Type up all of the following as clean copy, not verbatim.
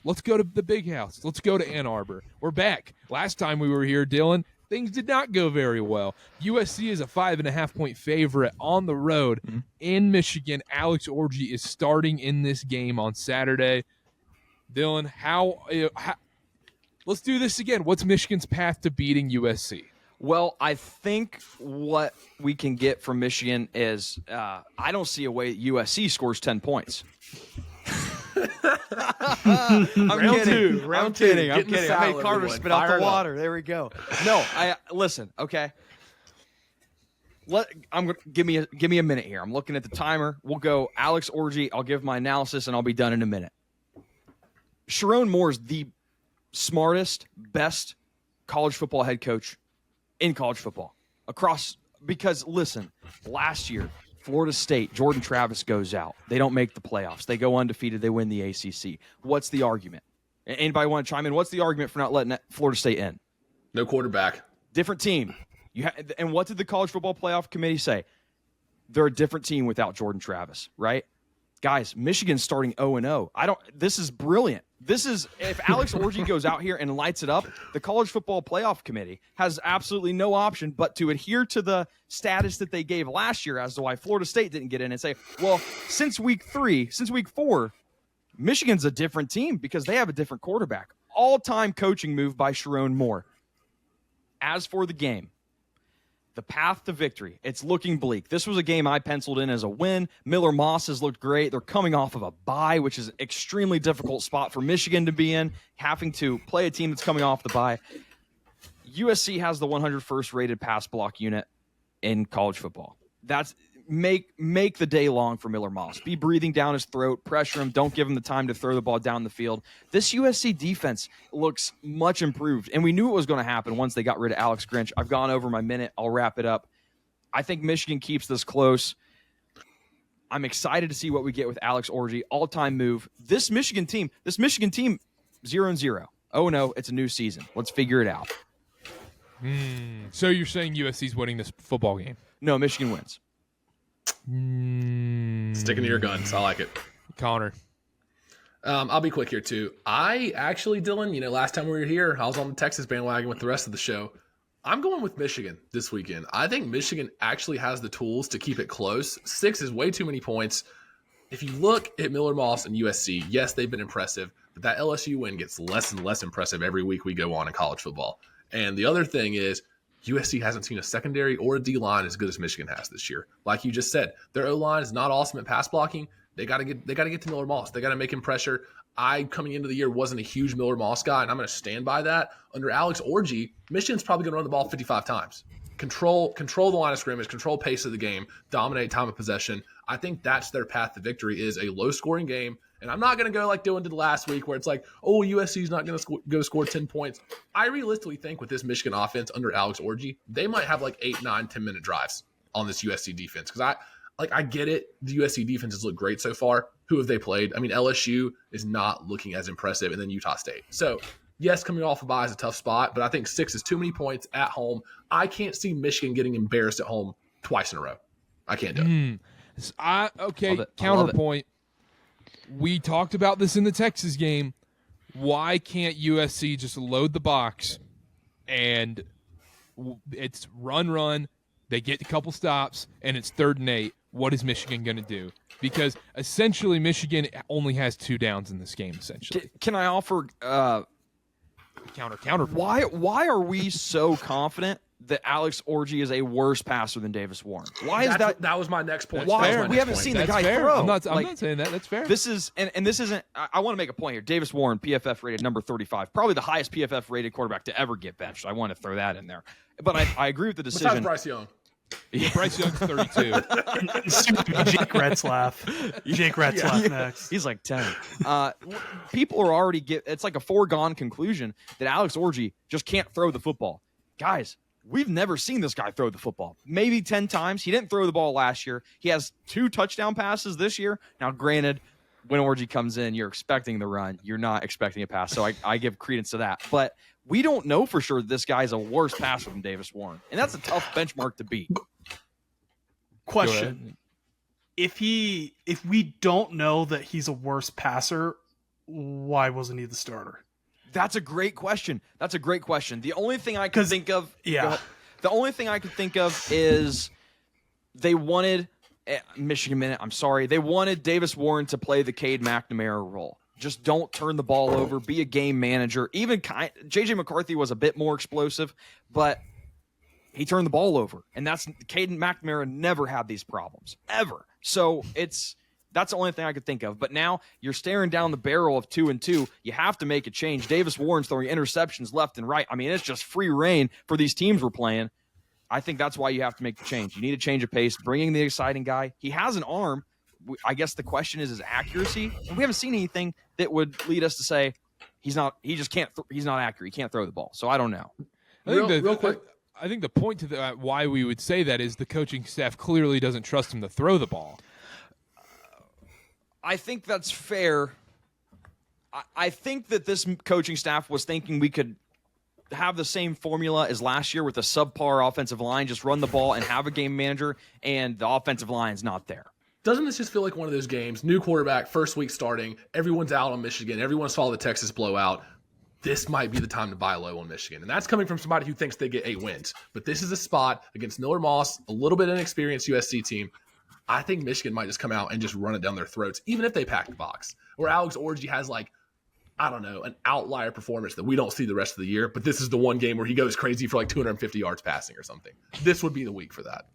Let's go to the big house. Let's go to Ann Arbor. We're back. Last time we were here, Dylan, things did not go very well. USC is a 5.5-point favorite on the road in Michigan. Alex Orji is starting in this game on Saturday. Dylan, how let's do this again. What's Michigan's path to beating USC? Well, I think what we can get from Michigan is I don't see a way USC scores 10 points. Round two. I'm kidding. I salad, made Carter everyone. spit out Fire the it up. water. There we go. No, listen. Okay, give me a minute here. I'm looking at the timer. We'll go Alex Orji. I'll give my analysis and I'll be done in a minute. Sharon Moore is the smartest, best college football head coach in college football because listen, last year Florida State, Jordan Travis goes out. They don't make the playoffs. They go undefeated. They win the ACC. What's the argument? Anybody want to chime in? What's the argument for not letting Florida State in? No quarterback. Different team. And what did the College Football Playoff Committee say? They're a different team without Jordan Travis, right? Guys, Michigan's starting 0-0. This is brilliant. If Alex Orji goes out here and lights it up, the College Football Playoff Committee has absolutely no option but to adhere to the status that they gave last year as to why Florida State didn't get in and say, well, since week 4, Michigan's a different team because they have a different quarterback. All-time coaching move by Sharon Moore. As for the game, the path to victory, it's looking bleak. This was a game I penciled in as a win. Miller Moss has looked great. They're coming off of a bye, which is an extremely difficult spot for Michigan to be in, having to play a team that's coming off the bye. USC has the 101st rated pass block unit in college football. That's make the day long for Miller Moss. Be breathing down his throat, pressure him, don't give him the time to throw the ball down the field. This USC defense looks much improved, and we knew it was going to happen once they got rid of Alex Grinch. I've gone over my minute. I'll wrap it up. I think Michigan keeps this close. I'm excited to see what we get with Alex Orji. All-time move. This Michigan team, 0-0. 0-0. It's a new season. Let's figure it out. So you're saying USC's winning this football game? No, Michigan wins. Sticking to your guns. I like it. Connor. I'll be quick here, too. I actually, Dylan, last time we were here, I was on the Texas bandwagon with the rest of the show. I'm going with Michigan this weekend. I think Michigan actually has the tools to keep it close. 6 is way too many points. If you look at Miller Moss and USC, yes, they've been impressive, but that LSU win gets less and less impressive every week we go on in college football. And the other thing is, USC hasn't seen a secondary or a D-line as good as Michigan has this year. Like you just said, their O-line is not awesome at pass blocking. They got to get to Miller Moss. They got to make him pressure. I, coming into the year, wasn't a huge Miller Moss guy, and I'm going to stand by that. Under Alex Orji, Michigan's probably going to run the ball 55 times. Control the line of scrimmage, control pace of the game, dominate time of possession. I think that's their path to victory, is a low-scoring game. And I'm not going to go like Dylan did last week where it's like, oh, USC's not going to go score 10 points. I realistically think with this Michigan offense under Alex Orji, they might have like 8, 9, 10-minute drives on this USC defense. Because I get it. The USC defense has looked great so far. Who have they played? I mean, LSU is not looking as impressive, and then Utah State. So, yes, coming off a bye is a tough spot, but I think 6 is too many points at home. I can't see Michigan getting embarrassed at home twice in a row. I can't do it. Okay, counterpoint. We talked about this in the Texas game. Why can't USC just load the box and it's run? They get a couple stops, and it's 3rd and 8. What is Michigan going to do? Because essentially Michigan only has 2 downs in this game, essentially. Can I offer counter? Why are we so confident that Alex Orji is a worse passer than Davis Warren? Why is that? That was my next point. Why? We haven't seen the guy throw. I'm not saying that. That's fair. This is, and this isn't, I want to make a point here. Davis Warren, PFF rated number 35, probably the highest PFF rated quarterback to ever get benched. I want to throw that in there. But I agree with the decision. Besides Bryce Young. Yeah. Bryce Young's 32. Jake Retzlaff next. He's like 10. People are already it's like a foregone conclusion that Alex Orji just can't throw the football. Guys, we've never seen this guy throw the football. Maybe 10 times. He didn't throw the ball last year. He has 2 touchdown passes this year. Now, granted, when Orji comes in, you're expecting the run. You're not expecting a pass. So I give credence to that. But we don't know for sure that this guy's a worse passer than Davis Warren. And that's a tough benchmark to beat. Question. If we don't know that he's a worse passer, why wasn't he the starter? That's a great question. The only thing I can think of, the only thing I could think of is they wanted Michigan Minute. I'm sorry, they wanted Davis Warren to play the Cade McNamara role. Just don't turn the ball over. Be a game manager. Even J.J. McCarthy was a bit more explosive, but he turned the ball over. And Caden McNamara never had these problems, ever. So that's the only thing I could think of. But now you're staring down the barrel of 2-2. You have to make a change. Davis Warren's throwing interceptions left and right. I mean, it's just free reign for these teams we're playing. I think that's why you have to make the change. You need a change of pace. Bring in the exciting guy. He has an arm. I guess the question is his accuracy. And we haven't seen anything that would lead us to say he's not accurate. He can't throw the ball. So I don't know. Real quick. I think the point to why we would say that is the coaching staff clearly doesn't trust him to throw the ball. I think that's fair. I think that this coaching staff was thinking we could have the same formula as last year with a subpar offensive line, just run the ball and have a game manager, and the offensive line's not there. Doesn't this just feel like one of those games? New quarterback, first week starting. Everyone's out on Michigan. Everyone saw the Texas blowout. This might be the time to buy low on Michigan. And that's coming from somebody who thinks they get 8 wins. But this is a spot against Miller Moss, a little bit inexperienced USC team. I think Michigan might just come out and just run it down their throats, even if they pack the box. Or Alex Orji has an outlier performance that we don't see the rest of the year. But this is the one game where he goes crazy for 250 yards passing or something. This would be the week for that.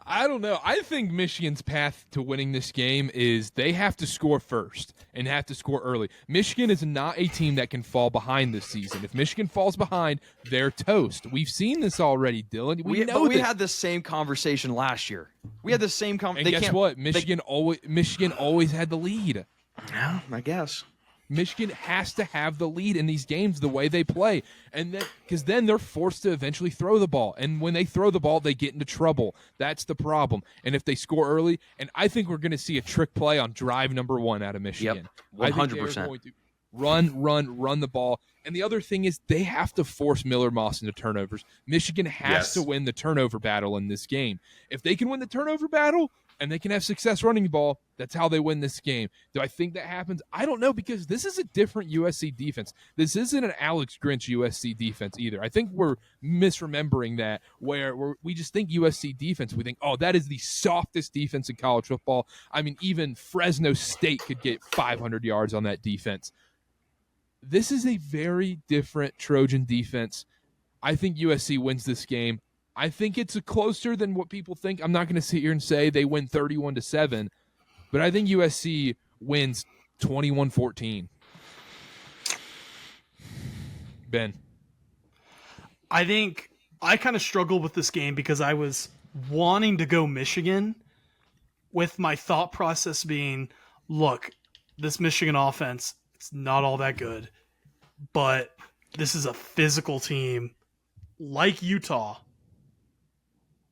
I don't know. I think Michigan's path to winning this game is they have to score first and have to score early. Michigan is not a team that can fall behind this season. If Michigan falls behind, they're toast. We've seen this already, Dylan. We had this same conversation last year. We had the same conversation. And guess what? Michigan always had the lead. Yeah, I guess. Michigan has to have the lead in these games the way they play, and because then they're forced to eventually throw the ball, and when they throw the ball, they get into trouble. That's the problem. And if they score early, and I think we're going to see a trick play on drive number 1 out of Michigan. Yep, 100%. I think they're going to run the ball. And the other thing is they have to force Miller Moss into turnovers. Michigan has to win the turnover battle in this game. If they can win the turnover battle and they can have success running the ball, that's how they win this game. Do I think that happens? I don't know, because this is a different USC defense. This isn't an Alex Grinch USC defense either. I think we're misremembering that, where we just think USC defense, we think, oh, that is the softest defense in college football. I mean, even Fresno State could get 500 yards on that defense. This is a very different Trojan defense. I think USC wins this game. I think it's closer than what people think. I'm not going to sit here and say they win 31-7, but I think USC wins 21-14. Ben. I think I kind of struggled with this game because I was wanting to go Michigan with my thought process being, look, this Michigan offense, it's not all that good, but this is a physical team like Utah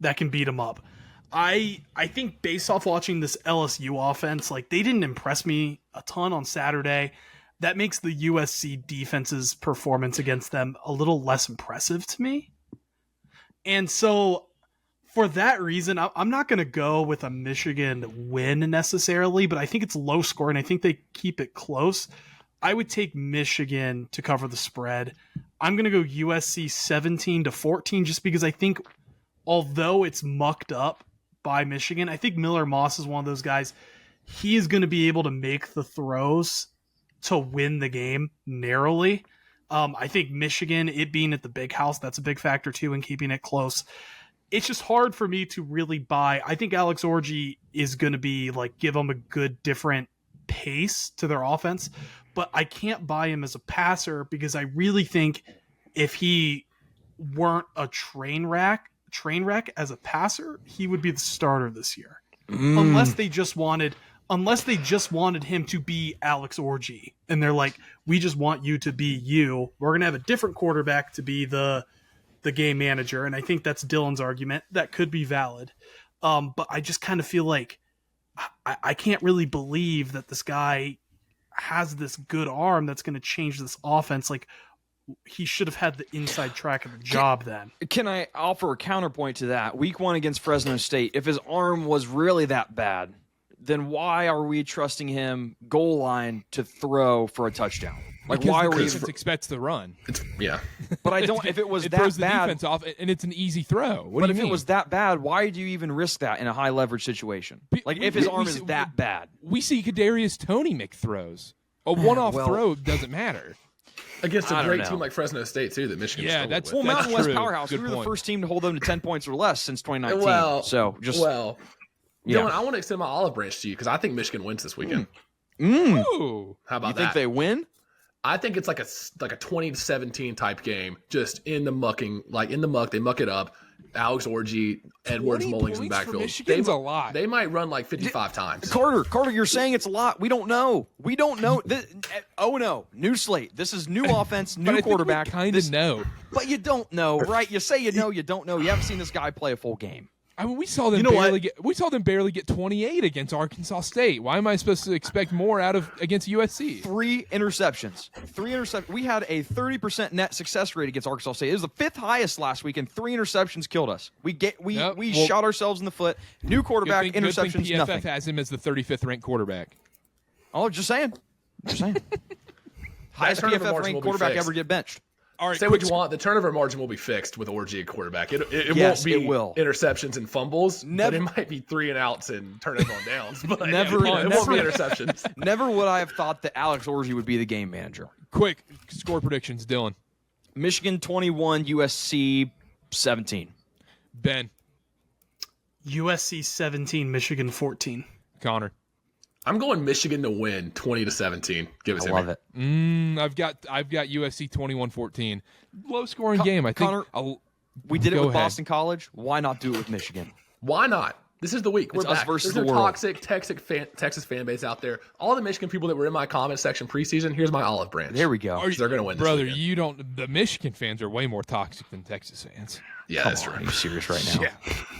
that can beat them up. I think based off watching this LSU offense, they didn't impress me a ton on Saturday. That makes the USC defense's performance against them a little less impressive to me. And so for that reason, I'm not going to go with a Michigan win necessarily, but I think it's low score and I think they keep it close. I would take Michigan to cover the spread. I'm going to go USC 17-14 just because I think although it's mucked up by Michigan, I think Miller Moss is one of those guys. He is going to be able to make the throws to win the game narrowly. I think Michigan, it being at the big house, that's a big factor too in keeping it close. It's just hard for me to really buy. I think Alex Orji is going to be give them a good different pace to their offense, but I can't buy him as a passer because I really think if he weren't a train wreck as a passer, he would be the starter this year. Unless they just wanted him to be Alex Orji. And they're like, we just want you to be you. We're going to have a different quarterback to be the game manager. And I think that's Dylan's argument. That could be valid. But I just kind of feel like I can't really believe that this guy has this good arm that's going to change this offense. He should have had the inside track of the job then. Can I offer a counterpoint to that? Week 1 against Fresno State, if his arm was really that bad, then why are we trusting him goal line to throw for a touchdown? Like, Because why the are we? defense expects the run. Yeah. But I don't. If it was It that throws the bad, defense off, and it's an easy throw. What but do if you it mean? was that bad, why do you even risk that in a high leverage situation? Like, if his arm is that bad. We see Kadarius Toney make throws. A one-off well- throw doesn't matter. Against I a don't great know. team like Fresno State too, that Michigan. Yeah, struggled that's- with. Well, Mountain West true. powerhouse. Good We were the point. first team to hold them to 10 points or less since 2019. Well, so just well, yeah. Dylan, I want to extend my olive branch to you because I think Michigan wins this weekend. Ooh. How about You that? think they win? I think it's like a 20-17 type game, just in the mucking, like in the muck. They muck it up. Alex Orji, Edwards, 20 Mullings in the points for backfield. Michigan's a lot. They might run like 55 times. Carter, you're saying it's a lot. We don't know. We don't know. 0-0, new slate. This is new offense, new quarterback. Kind of know. But you don't know, right? You say you know, you don't know. You haven't seen this guy play a full game. I mean, we saw them barely get 28 against Arkansas State. Why am I supposed to expect more against USC? 3 interceptions. We had a 30% net success rate against Arkansas State. It was the 5th highest last week, and 3 interceptions killed us. We shot ourselves in the foot. New quarterback, Good thing interceptions, PFF nothing. has him as the 35th ranked quarterback. Oh, just saying. Highest turnover PFF margin will ranked be quarterback fixed. ever get benched. All right, Say what you want. The turnover margin will be fixed with Orji at quarterback. It Yes, won't be it will. interceptions and fumbles, Never- but it might be 3 and outs and turnover on downs. But Never- it won't be never- interceptions. Never would I have thought that Alex Orji would be the game manager. Quick score predictions, Dylan. Michigan 21, USC 17. Ben, USC 17, Michigan 14. Connor. I'm going Michigan to win 20-17. Give us I love it. I've got USC 21-14. Low scoring game. I think. Connor, We did it Go with ahead. Boston College. Why not do it with Michigan? Why not? This is the week. We're It's us back. versus There's the no world. toxic Texas fan base out there. All the Michigan people that were in my comment section preseason, here's my olive branch. There we go. They're going to win this Brother, weekend. the Michigan fans are way more toxic than Texas fans. Yeah, that's Come on, true. are you serious right now? Yeah.